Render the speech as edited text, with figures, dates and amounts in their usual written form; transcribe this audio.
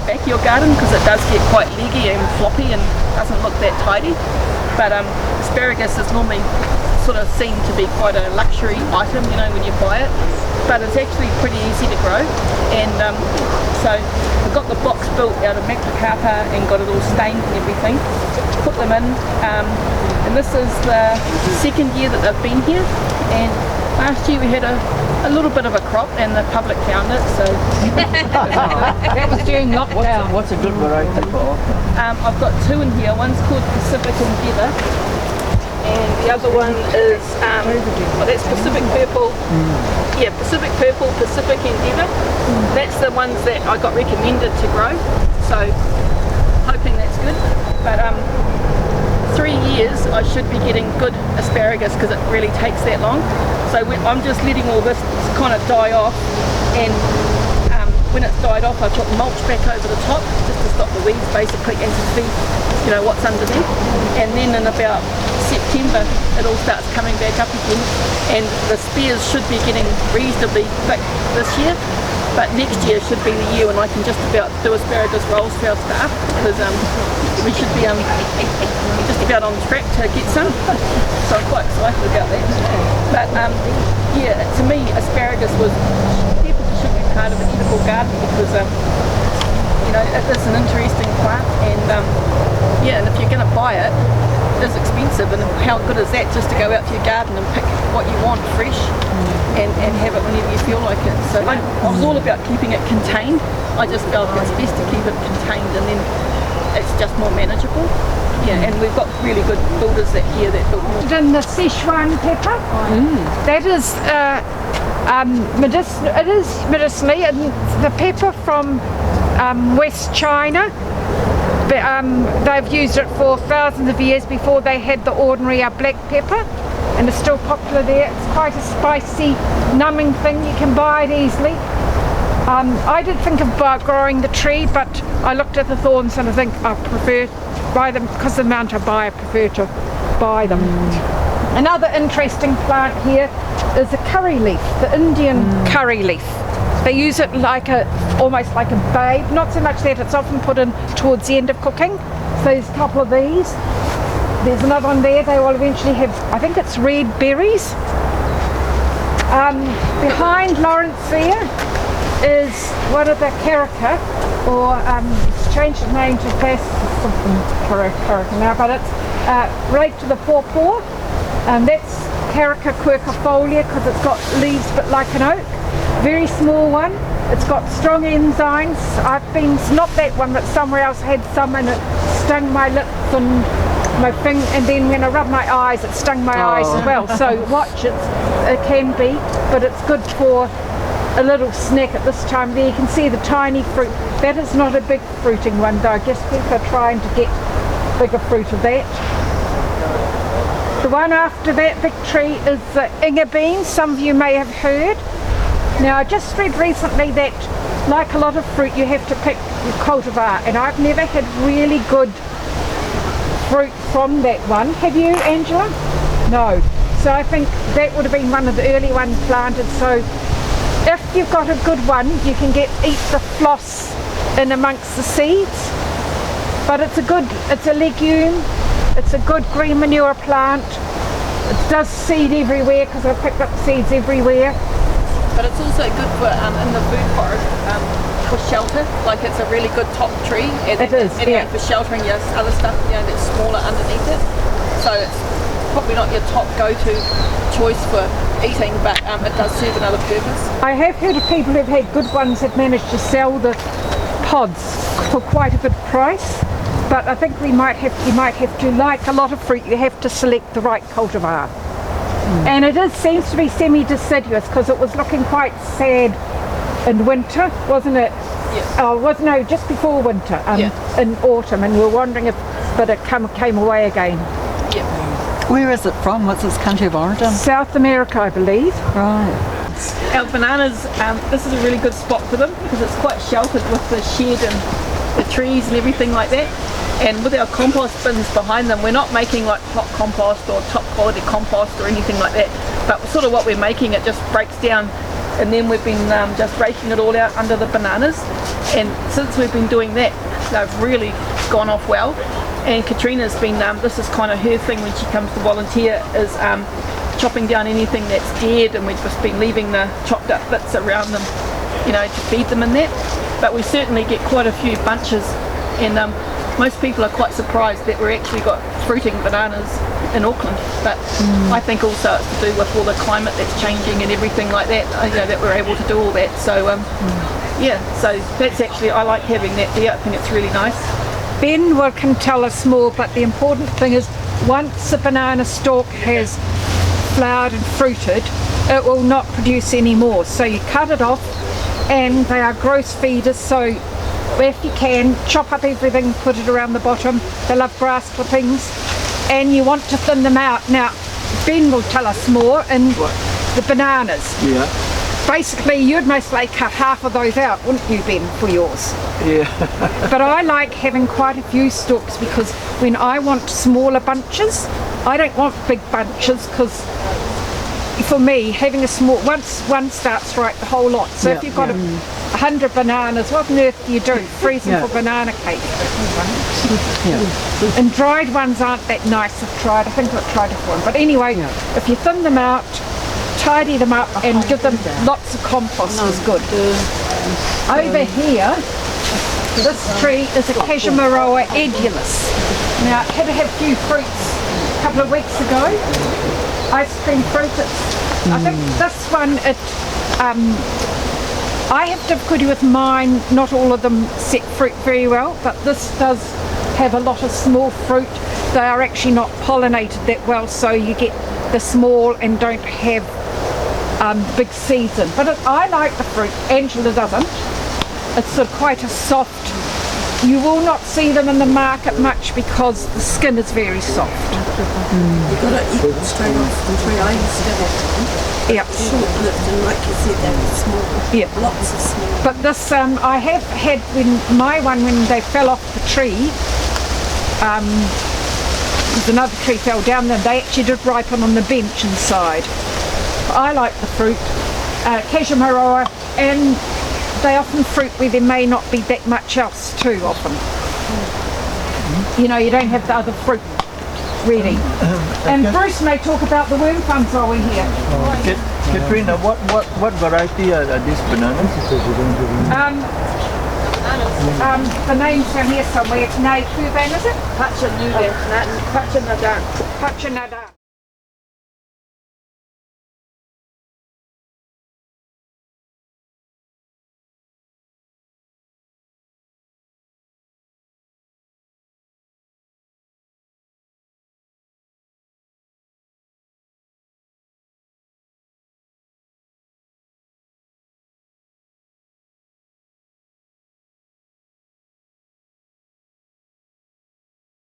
back of your garden because it does get quite leggy and floppy and doesn't look that tidy. But asparagus is normally sort of seen to be quite a luxury item, you know, when you buy it. But it's actually pretty easy to grow, and so I've got the box built out of macrocapa and got it all stained and everything. Put them in, and this is the second year that they've been here, and last year we had a little bit of a crop and the public found it, so That was during lockdown. What's a good variety for? I've got two in here. One's called Pacific Endeavour, and the other one is that's Pacific Purple. Yeah, Pacific Purple, Pacific Endeavour. That's the ones that I got recommended to grow, so hoping that's good. But 3 years I should be getting good asparagus because it really takes that long. So I'm just letting all this kind of die off, and when it's died off I put mulch back over the top just to stop the weeds basically and to see, you know, what's underneath. And then in about September it all starts coming back up again, and the spears should be getting reasonably thick this year, but next year should be the year when I can just about do asparagus rolls for our staff, because we should be just about on track to get some, so I'm quite excited about that. But yeah, to me asparagus was definitely should be part of an edible garden because you know, it is an interesting plant, and yeah, and if you're going to buy it, it is expensive, and how good is that just to go out to your garden and pick what you want fresh and have it whenever you feel like it. So I was all about keeping it contained. I just felt it's best to keep it contained, and then it's just more manageable. Yeah, and we've got really good builders that here that build more. And the Sichuan pepper, that is it is medicinally, and the pepper from West China. They've used it for thousands of years before they had the ordinary black pepper, and it's still popular there. It's quite a spicy, numbing thing. You can buy it easily. I did think of growing the tree, but I looked at the thorns and I think I prefer to buy them because the amount I buy, I prefer to buy them. Another interesting plant here is a curry leaf, the Indian curry leaf. They use it like almost like a babe, not so much that, it's often put in towards the end of cooking. So there's a couple of these. There's another one there. They will eventually have, I think it's red berries. Behind Lawrence there is one of the carica, or it's changed its name to Bass something carica now, but it's related to the pawpaw, and that's Carica quercifolia because it's got leaves but like an oak. Very small one. It's got strong enzymes. Not that one, but somewhere else had some, and it stung my lips and my finger, and then when I rubbed my eyes it stung my eyes as well. So watch it can be, but it's good for a little snack at this time. There you can see the tiny fruit. That is not a big fruiting one though. I guess people are trying to get bigger fruit of that. The one after that big tree is the Inga bean. Some of you may have heard. Now I just read recently that like a lot of fruit you have to pick your cultivar, and I've never had really good fruit from that one. Have you, Angela? No. So I think that would have been one of the early ones planted. So if you've got a good one you can eat the floss in amongst the seeds. But it's a legume, it's a good green manure plant. It does seed everywhere because I've picked up seeds everywhere. But it's also good for in the food forest for shelter. Like it's a really good top tree. And it is, yeah. For sheltering your other stuff, you know, that's smaller underneath it. So it's probably not your top go-to choice for eating, but it does serve another purpose. I have heard of people who've had good ones that managed to sell the pods for quite a good price. But I think you might have to, like a lot of fruit, you have to select the right cultivar. And it seems to be semi-deciduous because it was looking quite sad in winter, wasn't it? Yes. No, just before winter, in autumn, and we were wondering but it came away again. Yep. Where is it from? What's its country of origin? South America, I believe. Right. Our bananas, this is a really good spot for them because it's quite sheltered with the shed and the trees and everything like that. And with our compost bins behind them, we're not making like hot compost or top quality compost or anything like that, but sort of what we're making, it just breaks down and then we've been just raking it all out under the bananas, and since we've been doing that, they've really gone off well. And Kathrina's been, this is kind of her thing when she comes to volunteer, is chopping down anything that's dead, and we've just been leaving the chopped up bits around them, you know, to feed them in that. But we certainly get quite a few bunches, and most people are quite surprised that we've actually got fruiting bananas in Auckland. But I think also it's to do with all the climate that's changing and everything like that, you know, that we're able to do all that. So yeah, so that's actually, I like having that there. I think it's really nice. Ben can tell us more, but the important thing is once the banana stalk has flowered and fruited, it will not produce any more. So you cut it off, and they are gross feeders, so if you can, chop up everything, put it around the bottom. They love grass clippings, and you want to thin them out. Now, Ben will tell us more in the bananas. Yeah. Basically, you'd most likely cut half of those out, wouldn't you, Ben, for yours? Yeah. But I like having quite a few stalks, because when I want smaller bunches, I don't want big bunches, because for me, having a small, once one starts right, the whole lot. So if you've got 100 bananas, what on earth do you do? Freeze them for banana cake. And dried ones aren't that nice. I think I've tried it one. But anyway, if you thin them out, tidy them up, and give them lots of compost is good. Over here, this tree is a Cashmeroa edulis. Now, it had to have a few fruits a couple of weeks ago. Ice cream fruit. I think this one, I have difficulty with mine. Not all of them set fruit very well, but this does have a lot of small fruit. They are actually not pollinated that well, so you get the small and don't have big seeds in. But I like the fruit. Angela doesn't. It's sort of quite a soft. You will not see them in the market much because the skin is very soft. You've got to eat it straight off the tree. I used to have Yeah. short-lived, and like you said, they were small. Yeah. Lots of small. But this, I have had, when they fell off the tree, another tree fell down there, they actually did ripen on the bench inside. I like the fruit, Cashmeroa, and they often fruit where there may not be that much else too often. You know, you don't have the other fruit ready. And Bruce may talk about the worm funds while we're here. Kathrina, what variety are these bananas? The name's down here somewhere. It's Nay Kuvan, is it? Pachanada. Pachanadan.